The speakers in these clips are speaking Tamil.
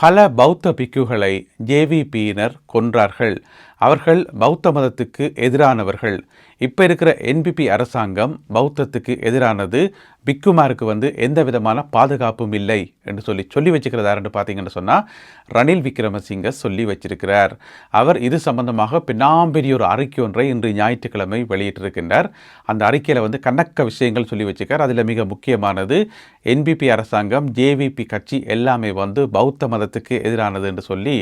பல பௌத்த பிக்குகளை ஜேவிபியினர் கொன்றார்கள். அவர்கள் பௌத்த மதத்துக்கு எதிரானவர்கள். இப்போ இருக்கிற என்பிபி அரசாங்கம் பௌத்தத்துக்கு எதிரானது. பிக்குமாருக்கு எந்த விதமான பாதுகாப்பும் இல்லை என்று சொல்லி வச்சுக்கிறதாருன்னு பார்த்தீங்கன்னு சொன்னால் ரணில் விக்ரமசிங்க சொல்லி வச்சிருக்கிறார். அவர் இது சம்பந்தமாக பெரிய ஒரு அறிக்கை ஒன்றை இன்று ஞாயிற்றுக்கிழமை வெளியிட்டிருக்கின்றார். அந்த அறிக்கையில் கணக்க விஷயங்கள் சொல்லி வச்சுக்கார். அதில் மிக முக்கியமானது என்பிபி அரசாங்கம் ஜேவிபி கட்சி எல்லாமே பௌத்த மதத்துக்கு எதிரானது என்று சொல்லி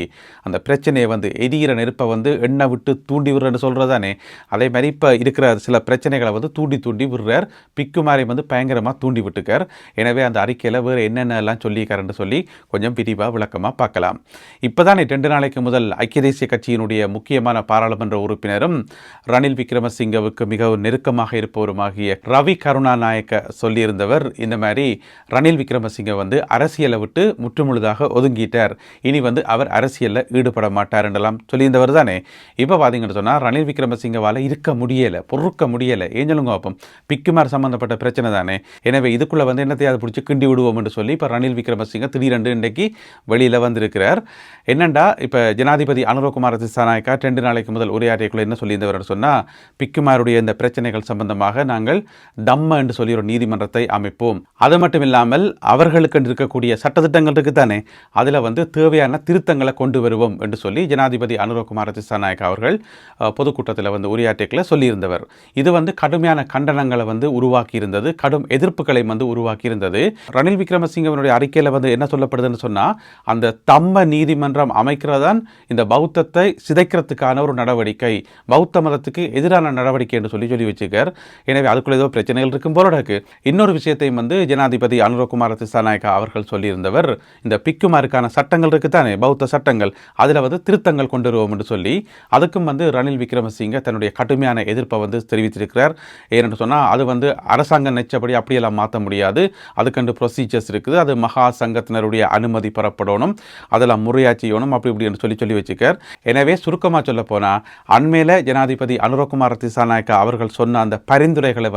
அந்த பிரச்சனையை எரியிற நெருப்பை எண்ணெய் விட்டு தூண்டி விடுறன்னு சொல்கிறதானே, அதே மாதிரி இப்போ இருக்கிற சில பிரச்சனைகளை தூண்டி விடுறார். பிக்குமாரை பயங்கரமாக தூண்டி விட்டுக்கார். எனவே அந்த அறிக்கையில் வேறு என்னென்னலாம் சொல்லியிருக்காருன்னு சொல்லி கொஞ்சம் விரிவாக விளக்கமாக பார்க்கலாம். இப்போ தான் 2 நாளைக்கு முதல் ஐக்கிய தேசிய கட்சியினுடைய முக்கியமான பாராளுமன்ற உறுப்பினரும் ரணில் விக்ரமசிங்கவுக்கு மிகவும் நெருக்கமாக இருப்பவருமாகிய ரவி கருணாநாயக்க சொல்லியிருந்தவர், இந்த மாதிரி ரணில் விக்ரமசிங்க அரசியலை விட்டு முற்றுமுழுதாக ஒதுங்கிட்டார், இனி அவர் அரசியலில் ஈடுபட மாட்டார் என்றெல்லாம் சொல்லியிருந்தவர் தானே. இப்போ பார்த்தீங்கன்னு சொன்னால் ரணில் விக்ரமசிங்கவால் இருக்க முடியலை, பொறுக்க முடியலை. ஏஞ்சலுங்க அப்பம் பிக்குமார் சம்பந்தப்பட்ட பிரச்சனை தானே. எனவே இதுக்குள்ளே என்னத்தையாவது பிடிச்சி கிண்டி விடுவோம் என்று சொல்லி இப்போ ரணில் விக்ரமசிங்க திடீரென்று இன்றைக்கு வெளியில் வந்திருக்கிறார். என்னண்டா இப்போ ஜனாதிபதி அனுரகுமார திசாநாயக்கா 2 நாளைக்கு முதல் உரையாற்றியக்குள்ள என்ன சொல்லியிருந்தவர் சொன்னால், பிக்குமாருடைய இந்த பிரச்சனைகள் சம்பந்தமாக நாங்கள் தம்ம என்று சொல்லி ஒரு நீதிமன்றத்தை அமைப்போம். அது மட்டும் இல்லாமல் அவர்களுக்கு இருக்கக்கூடிய சட்டத்திட்டங்கள் இருக்குது தானே, அதில் தேவையான திருத்தங்களை கொண்டு வருவோம் என்று சொல்லி ஜனாதிபதி அனுரகுமார திசாநாயக்கா அவர்கள் பொதுக்கூட்டத்தில் உரையாற்றியக்குள்ள சொல்லியிருந்தவர். இது கடுமையான கண்டனங்களை உருவாக்கி இருந்தது, கடும் எதிர்ப்புகளை உருவாக்கி இருந்தது. ரணில் விக்ரமசிங்கவனுடைய அறிக்கையில் என்ன சொல்லப்படுதுன்னு சொன்னால், அந்த தம்ம நீதிமன்றம் அமைக்கிறதான் இந்த பௌத்தத்தை சிதைக்கிறதுக்கான ஒரு நடவடிக்கை, பௌத்த மதத்துக்கு எதிரான நடவடிக்கை என்று சொல்லி வச்சுக்கார். எனவே அதுக்குள்ள ஏதோ பிரச்சனைகள் இருக்கும் போல இருக்கு. இன்னொரு விஷயத்தையும் ஜனாதிபதி அனுரகுமார திசாநாயக்கா அவர்கள் சொல்லியிருந்தவர், இந்த பிக்குமாருக்கான சட்டங்கள் இருக்குத்தானே, பௌத்த சட்டங்கள், அதில் திருத்தங்கள் கொண்டு வருவோம் என்று சொல்லி அதுக்கும் ரணில் விக்ரமசிங்க தன்னுடைய கடுமையான எதிர்ப்பை தெரிவித்திருக்கிறார். ஏனென்று சொன்னால் அது அரசாங்கம் நினைச்சபடி அப்படியெல்லாம் மாற்ற முடியாது, அதுக்கண்டு ப்ரொசீஜர்ஸ் இருக்குது, அது மகா சங்கத்தினருடைய அனுமதி பெறப்படணும், அதெல்லாம் முறையாக செய்யணும், அப்படி இப்படின்னு சொல்லி வச்சுக்கார். எனவே சுருக்கமாக சொல்ல போனால் அண்மையில் ஜனாதிபதி அனுரகுமார திசாநாயக்கா அவர்கள் சொன்ன அந்த பரிந்துரைகளை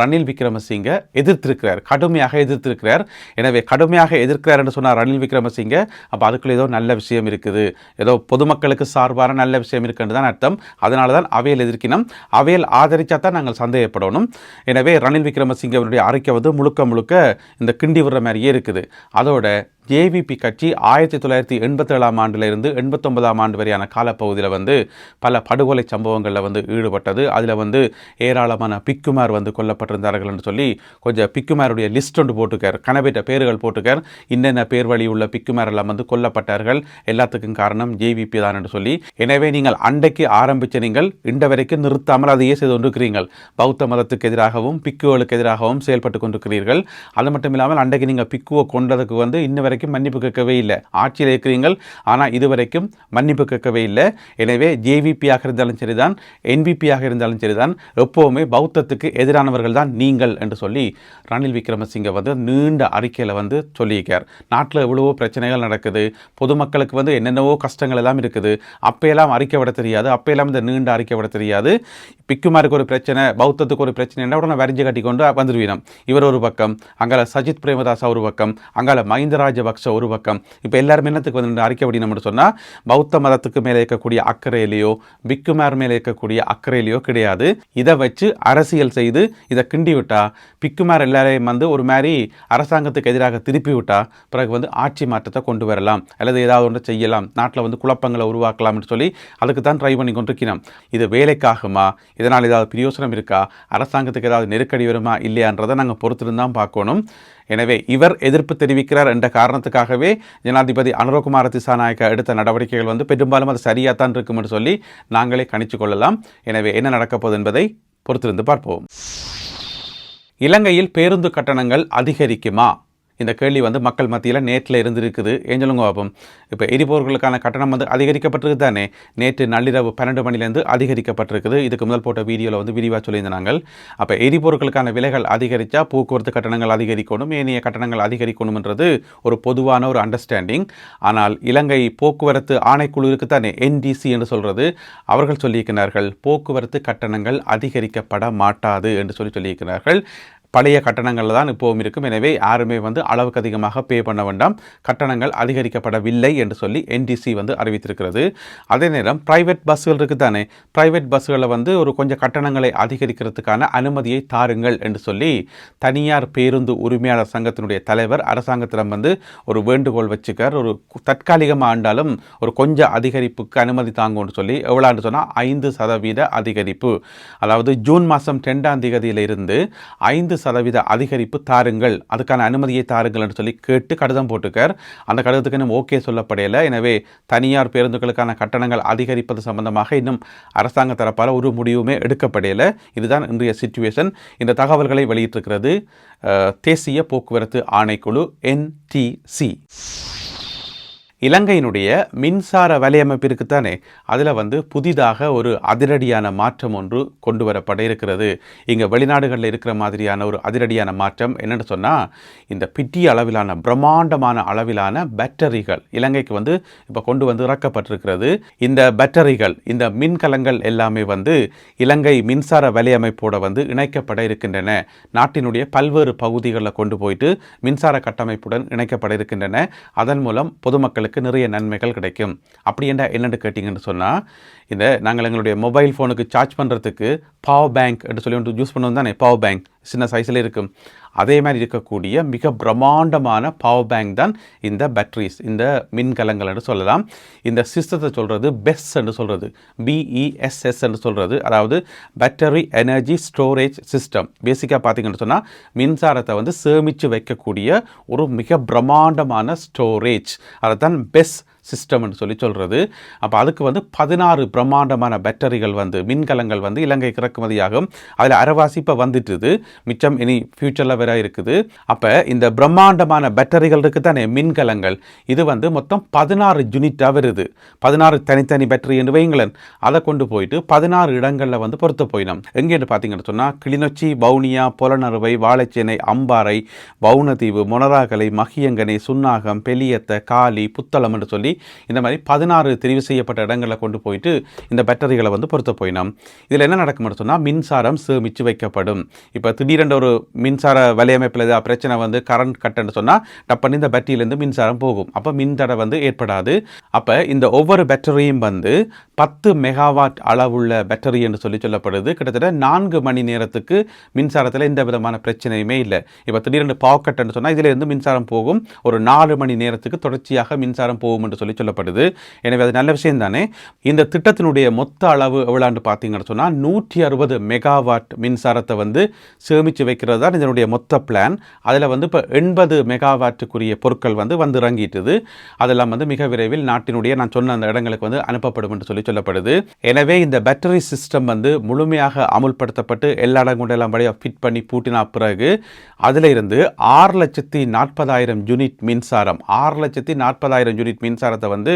ரணில் விக்ரமசிங்க எதிர்த்திருக்கிறார், கடுமையாக எதிர்த்திருக்கிறார். எனவே கடுமையாக எதிர்க்கிறார் என்று சொன்னார் ரணில் விக்ரமசிங்க, அப்போ அதுக்குள்ள ஏதோ நல்ல விஷயம் இருக்குது, ஏதோ பொதுமக்களுக்கு சார்பான நல்ல விஷயம் இருக்குன்னு தான் அர்த்தம். அதனால தான் அவையில் எதிர்க்கணும், அவையில் ஆதரிச்சா தான் நாங்கள் சந்தேகப்படணும். எனவே ரணில் விக்ரமசிங்கவனுடைய அறிக்கை முழுக்க இந்த கிண்டி விடுற மாதிரியே இருக்குது. அதோட ஜேவிபி கட்சி 1987 ஆண்டிலிருந்து 89 ஆண்டு வரையான காலப்பகுதியில் பல படுகொலை சம்பவங்களில் ஈடுபட்டது. அதில் ஏராளமான பிக்குமார் கொல்லப்பட்டிருந்தார்கள் என்று சொல்லி கொஞ்சம் பிக்குமாருடைய லிஸ்ட் ஒன்று போட்டுக்கார், கனவேற்ற பேர்கள் போட்டுக்கார், இன்னென்ன பேர் வழி உள்ள பிக்குமார் எல்லாம் கொல்லப்பட்டார்கள், எல்லாத்துக்கும் காரணம் ஜேவிபி தான் என்று சொல்லி. எனவே நீங்கள் அண்டைக்கு ஆரம்பித்த நீங்கள் இன்ற வரைக்கும் நிறுத்தாமல் அதையே செய்து கொண்டிருக்கிறீர்கள், பௌத்த மதத்துக்கு எதிராகவும் பிக்குகளுக்கு எதிராகவும் செயல்பட்டு கொண்டிருக்கிறீர்கள். அது மட்டும் இல்லாமல் அண்டைக்கு நீங்கள் பிக்குவை கொண்டதுக்கு இன்ன மன்னிப்பு கேட்கவே இல்லை, ஆட்சியில் இருக்கிறீர்கள், ஆனால் இதுவரைக்கும் மன்னிப்பு கேட்கவே இல்லை. எனவே ஜேவிபியாக இருந்தாலும் சரிதான், என்பிபியாக இருந்தாலும் சரிதான், எப்போவுமே பௌத்தத்துக்கு எதிரானவர்கள் தான் நீங்கள் என்று சொல்லி ரணில் விக்ரமசிங்க நீண்ட அறிக்கையில் சொல்லியிருக்கார். நாட்டில் எவ்வளவோ பிரச்சனைகள் நடக்குது, பொதுமக்களுக்கு என்னென்னவோ கஷ்டங்கள் எல்லாம் இருக்குது, அப்பையெல்லாம் அறிக்கை விட தெரியாது, அப்பையெல்லாம் இந்த நீண்ட அறிக்கை விட தெரியாது. பிக்குமாருக்கு ஒரு பிரச்சனை, பௌத்தத்துக்கு ஒரு பிரச்சனை என்ன உடனே வரிஞ்சு கட்டி கொண்டு வந்துடுவீனம். இவர் ஒரு பக்கம், அங்கால சஜித் பிரேமதாசா ஒரு பக்கம், அங்கால மஹிந்த ராஜபக்ச ஒரு பக்கம். இப்போ எல்லாரும் என்னத்துக்கு அறிக்கை விடணும்னு சொன்னால், பௌத்த மதத்துக்கு மேலே இருக்கக்கூடிய அக்கறையிலையோ பிக்குமார் மேலே இருக்கக்கூடிய அக்கறையிலையோ கிடையாது. இதை வச்சு அரசியல் செய்து இதை கிண்டி விட்டா, பிக்குமார் எல்லாரையும் ஒரு மாதிரி அரசாங்கத்துக்கு எதிராக திருப்பி விட்டா, பிறகு ஆட்சி மாற்றத்தை கொண்டு வரலாம், அல்லது ஏதாவது ஒன்று செய்யலாம், நாட்டில் குழப்பங்களை உருவாக்கலாம்னு சொல்லி அதுக்கு தான் ட்ரை பண்ணி கொண்டிருக்கிறோம். இது வேலைக்காகுமா, இதனால் ஏதாவது பிரயோசனம் இருக்கா, அரசாங்கத்துக்கு ஏதாவது நெருக்கடி வருமா இல்லையான்றதை நாங்கள் பொறுத்திருந்தான் பார்க்கணும். எனவே இவர் எதிர்ப்பு தெரிவிக்கிறார் என்ற காரணத்துக்காகவே ஜனாதிபதி அனுரகுமார திசாநாயக்கா எடுத்த நடவடிக்கைகள் பெரும்பாலும் அது சரியாகத்தான் இருக்கும் என்று சொல்லி நாங்களே கணிச்சு கொள்ளலாம். எனவே என்ன நடக்கப் போகுது என்பதை பொறுத்திருந்து பார்ப்போம். இலங்கையில் பேருந்து கட்டணங்கள் அதிகரிக்குமா? இந்த கேள்வி மக்கள் மத்தியில் நேற்றில் இருந்திருக்குது. ஏஞ்சலுங்க பாப்போம், இப்போ எரிபொருட்களுக்கான கட்டணம் அதிகரிக்கப்பட்டிருக்கு தானே, நேற்று நள்ளிரவு 12 மணிலேருந்து அதிகரிக்கப்பட்டிருக்குது. இதுக்கு முதல் போட்ட வீடியோவில் விரிவாக சொல்லியிருந்தாங்க. அப்போ எரிபொருட்களுக்கான விலைகள் அதிகரித்தா போக்குவரத்து கட்டணங்கள் அதிகரிக்கணும், ஏனைய கட்டணங்கள் அதிகரிக்கணும்ன்றது ஒரு பொதுவான ஒரு அண்டர்ஸ்டாண்டிங். ஆனால் இலங்கை போக்குவரத்து ஆணைக்குழு இருக்குத்தானே, என்டிசி என்று சொல்கிறது, அவர்கள் சொல்லியிருக்கிறார்கள் போக்குவரத்து கட்டணங்கள் அதிகரிக்கப்பட மாட்டாது என்று சொல்லியிருக்கிறார்கள். பழைய கட்டணங்கள் தான் இப்போவும் இருக்கும். எனவே யாருமே வந்து அளவுக்கு அதிகமாக பே பண்ண வேண்டாம், கட்டணங்கள் அதிகரிக்கப்படவில்லை என்று சொல்லி NTC வந்து அறிவித்திருக்கிறது. அதே நேரம் பிரைவேட் பஸ்கள் இருக்குது தானே, பிரைவேட் பஸ்களில் வந்து ஒரு கொஞ்சம் கட்டணங்களை அதிகரிக்கிறதுக்கான அனுமதியை தாருங்கள் என்று சொல்லி தனியார் பேருந்து உரிமையாளர் சங்கத்தினுடைய தலைவர் அரசாங்கத்திடம் வந்து ஒரு வேண்டுகோள் வச்சுக்கார். ஒரு தற்காலிகமாக ஆண்டாலும் ஒரு கொஞ்சம் அதிகரிப்புக்கு அனுமதி தாங்கன்னு சொல்லி எவ்வளோன்னு சொன்னால் 5% அதிகரிப்பு, அதாவது ஜூன் மாதம் 2ஆம் தேதியிலிருந்து 5% அதிகரிப்பு தாருங்கள், அதுக்கான அனுமதியை தாருங்கள் என்று சொல்லி கேட்டு கடிதம் போட்டுக்கார். அந்த கடிதத்துக்கு இன்னும் ஓகே சொல்லப்படையில. எனவே தனியார் பேருந்துகளுக்கான கட்டணங்கள் அதிகரிப்பது சம்பந்தமாக இன்னும் அரசாங்க தரப்பால் ஒரு முடிவுமே எடுக்கப்படையில. இதுதான் இன்றைய சிச்சுவேஷன். இந்த தகவல்களை வெளியிட்டிருக்கிறது தேசிய போக்குவரத்து ஆணைக்குழு NTC. இலங்கையினுடைய மின்சார வலையமைப்பு இருக்குத்தானே, அதில் வந்து புதிதாக ஒரு அதிரடியான மாற்றம் ஒன்று கொண்டு வரப்பட இருக்கிறது. இங்கே வெளிநாடுகளில் இருக்கிற மாதிரியான ஒரு அதிரடியான மாற்றம் என்னென்னு சொன்னால், இந்த பிட்டிய அளவிலான பிரம்மாண்டமான அளவிலான பேட்டரிகள் இலங்கைக்கு வந்து இப்போ கொண்டு வந்து இறக்கப்பட்டிருக்கிறது. இந்த பேட்டரிகள், இந்த மின்கலங்கள் எல்லாமே வந்து இலங்கை மின்சார வலையமைப்போடு வந்து இணைக்கப்பட இருக்கின்றன. நாட்டினுடைய பல்வேறு பகுதிகளில் கொண்டு போயிட்டு மின்சார கட்டமைப்புடன் இணைக்கப்பட இருக்கின்றன. அதன் மூலம் பொதுமக்களுக்கு நிறைய நன்மைகள் கிடைக்கும். அப்படி என்னென்னு கேட்டிங்கன்னு சொன்னால், இந்த நாங்கள் எங்களுடைய மொபைல் ஃபோனுக்கு சார்ஜ் பண்ணுறதுக்கு பவர் பேங்க் என்று சொல்லி ஒன்று யூஸ் பண்ணுவோம் தானே, பவர் பேங்க் சின்ன சைஸில் இருக்கும். அதே மாதிரி இருக்கக்கூடிய மிக பிரம்மாண்டமான பவர் பேங்க் தான் இந்த பேட்டரிஸ், இந்த மின்கலங்கள் என்று சொல்லலாம். இந்த சிஸ்டத்தை சொல்கிறது பெஸ் என்று சொல்கிறது, BESS என்று சொல்கிறது, அதாவது பேட்டரி எனர்ஜி ஸ்டோரேஜ் சிஸ்டம். பேசிக்காக பார்த்தீங்கன்னு சொன்னால் மின்சாரத்தை வந்து சேமித்து வைக்கக்கூடிய ஒரு மிக பிரம்மாண்டமான ஸ்டோரேஜ், அதை தான் பெஸ் சிஸ்டம்னு சொல்லி சொல்கிறது. அப்போ அதுக்கு வந்து 16 பிரம்மாண்டமான பேட்டரிகள் வந்து மின்கலங்கள் வந்து இலங்கைக்கு இறக்குமதியாகும். அதில் அரைவாசி இப்போ வந்துட்டுது, மிச்சம் இனி ஃபியூச்சரில் வேற இருக்குது. அப்போ இந்த பிரம்மாண்டமான பேட்டரிகள் இருக்குது தானே மின்கலங்கள், இது வந்து மொத்தம் 16 யூனிட்டாக வருது. 16 தனித்தனி பேட்டரி என்று வைங்களேன். அதை கொண்டு போயிட்டு 16 இடங்களில் வந்து பொறுத்த போயினோம். எங்கேன்னு பார்த்தீங்கன்னு சொன்னால் கிளிநொச்சி, வவுனியா, பொலனறுவை, வாழைச்சேனை, அம்பாறை, வவுனதீவு, மொனராகலை, மகியங்கனை, சுன்னாகம், பெலியத்த, காலி, புத்தளம் என்று சொல்லி இந்த மாதிரி 16 தெரிவு செய்யப்பட்ட இடங்களில் கொண்டு போயிட்டு இந்த பேட்டரிகளை வந்து பொறுத்த போயினோம். இதில் என்ன நடக்கும்னு சொன்னால் மின்சாரம் சேமித்து வைக்கப்படும். இப்போ திடீரென்று ஒரு மின்சார வலையமைப்பில் ஏதாவது பிரச்சனை வந்து கரண்ட் கட்டுன்னு சொன்னால் டப்பன்னு இந்த பேட்டரியிலேருந்து மின்சாரம் போகும். அப்போ மின்தடை வந்து ஏற்படாது. அப்போ இந்த ஒவ்வொரு பேட்டரியும் வந்து 10 மெகாவாட் அளவுள்ள பேட்டரி என்று சொல்லி சொல்லப்படுது. கிட்டத்தட்ட 4 மணி நேரத்துக்கு மின்சாரத்தில் எந்த விதமான பிரச்சனையுமே இல்லை. இப்போ திடீரென்று பவர் கட்டுன்னு சொன்னால் இதிலிருந்து மின்சாரம் போகும். ஒரு 4 மணி நேரத்துக்கு தொடர்ச்சியாக மின்சாரம் போகும் என்று சொல்லப்படுது. எனவே அது நல்ல விஷயம் தானே. இந்த திட்டத்தினுடைய மொத்த அளவு எவ்வளோன்னு பார்த்தீங்கன்னு சொன்னால் 160 மெகாவாட் மின்சாரத்தை வந்து சேமித்து வைக்கிறது தான் இதனுடைய மொத்த பிளான். அதில் வந்து இப்போ 80 மெகாவாட்டுக்குரிய பொருட்கள் வந்து இறங்கிட்டுது. அதெல்லாம் வந்து மிக விரைவில் நாட்டினுடைய நான் சொன்ன அந்த இடங்களுக்கு வந்து அனுப்பப்படும் என்று சொல்லப்படுது. எனவே இந்த பேட்டரி சிஸ்டம் வந்து முழுமையாக அமுல்படுத்தப்பட்டு எல்லா இடங்களும் படியாக ஃபிட் பண்ணி பூட்டினா பிறகு அதில் இருந்து 6,40,000 யூனிட் மின்சாரம் 6,40,000 யூனிட் மின்சாரத்தை வந்து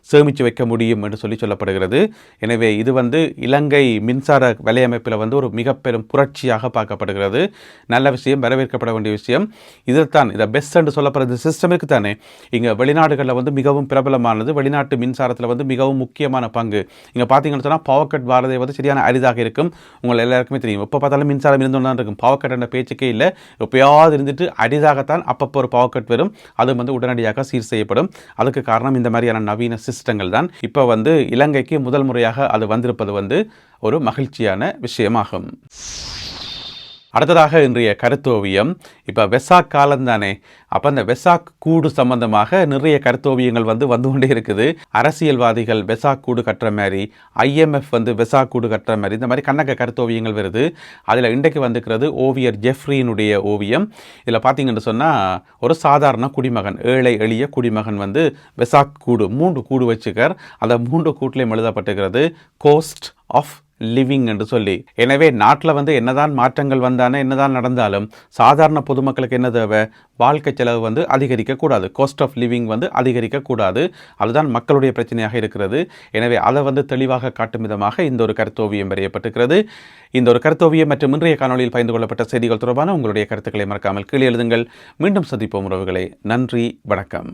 சேமித்து வைக்க முடியும் என்று சொல்லப்படுகிறது. எனவே இது வந்து இலங்கை மின்சார வலையமைப்பில் வந்து ஒரு மிக பெரும் புரட்சியாக பார்க்கப்படுகிறது. நல்ல விஷயம், வரவேற்கப்பட வேண்டிய விஷயம். இதைத்தான் இதை பெஸ்ட் என்று சொல்லப்படுற சிஸ்டமுக்கு தானே இங்கே வெளிநாடுகளில் வந்து மிகவும் பிரபலமானது. வெளிநாட்டு மின்சாரத்தில் வந்து மிகவும் முக்கியமான பங்கு. இங்கே பார்த்தீங்கன்னு சொன்னால் பவர் கட் வாரதை வந்து சரியான அரிதாக இருக்கும். உங்கள் எல்லாருக்குமே தெரியும். எப்போ பார்த்தாலும் மின்சாரம் இருந்தோன்னு தான் இருக்கும். பவர் கட் என்ற பேச்சுக்கே இல்லை. எப்போயாவது இருந்துட்டு அரிதாகத்தான் அப்பப்போ ஒரு பவர் கட் வரும். அது வந்து உடனடியாக சீர் செய்யப்படும். அதுக்கு காரணம் இந்த மாதிரியான நவீன சிஸ்டங்கள் தான். இப்போ வந்து இலங்கைக்கு முதல் முறையாக அது வந்திருப்பது வந்து ஒரு மகிழ்ச்சியான விஷயமாகும். அடுத்ததாக இன்றைய கருத்தோவியம். இப்போ வெசாக் காலம் தானே, அப்போ அந்த வெசாக் கூடு சம்பந்தமாக நிறைய கருத்தோவியங்கள் வந்து கொண்டே இருக்குது. அரசியல்வாதிகள் வெசாக் கூடு கட்டுற மாதிரி, IMF வந்து வெசாக் கூடு கட்டுற மாதிரி, இந்த மாதிரி கண்ணக்க கருத்தோவியங்கள் வருது. அதில் இன்றைக்கு வந்துக்கிறது ஓவியர் ஜெஃப்ரியினுடைய ஓவியம். இதில் பார்த்தீங்கன்னு சொன்னால் ஒரு சாதாரண குடிமகன், ஏழை எளிய குடிமகன் வந்து வெசாக் கூடு 3 கூடு வச்சுக்கார். அந்த 3 கூட்டிலையும் எழுதப்பட்டிருக்கிறது கோஸ்ட் ஆஃப் லிவிங் என்று சொல்லி. எனவே நாட்டில் வந்து என்னதான் மாற்றங்கள் வந்தானே, என்னதான் நடந்தாலும் சாதாரண பொதுமக்களுக்கு என்ன தேவை? வாழ்க்கை செலவு வந்து அதிகரிக்கக்கூடாது, காஸ்ட் ஆஃப் லிவிங் வந்து அதிகரிக்கக்கூடாது. அதுதான் மக்களுடைய பிரச்சனையாக இருக்கிறது. எனவே அதை வந்து தெளிவாக காட்டும் விதமாக இந்த ஒரு கருத்தோவியம் வரையப்பட்டிருக்கிறது. இந்த ஒரு கருத்தோவியம் மற்றும் இன்றைய காணொலியில் பகிர்ந்து கொள்ளப்பட்ட செய்திகள் தொடர்பான உங்களுடைய கருத்துக்களை மறக்காமல் கீழே எழுதுங்கள். மீண்டும் சந்திப்போம் உறவுகளே. நன்றி, வணக்கம்.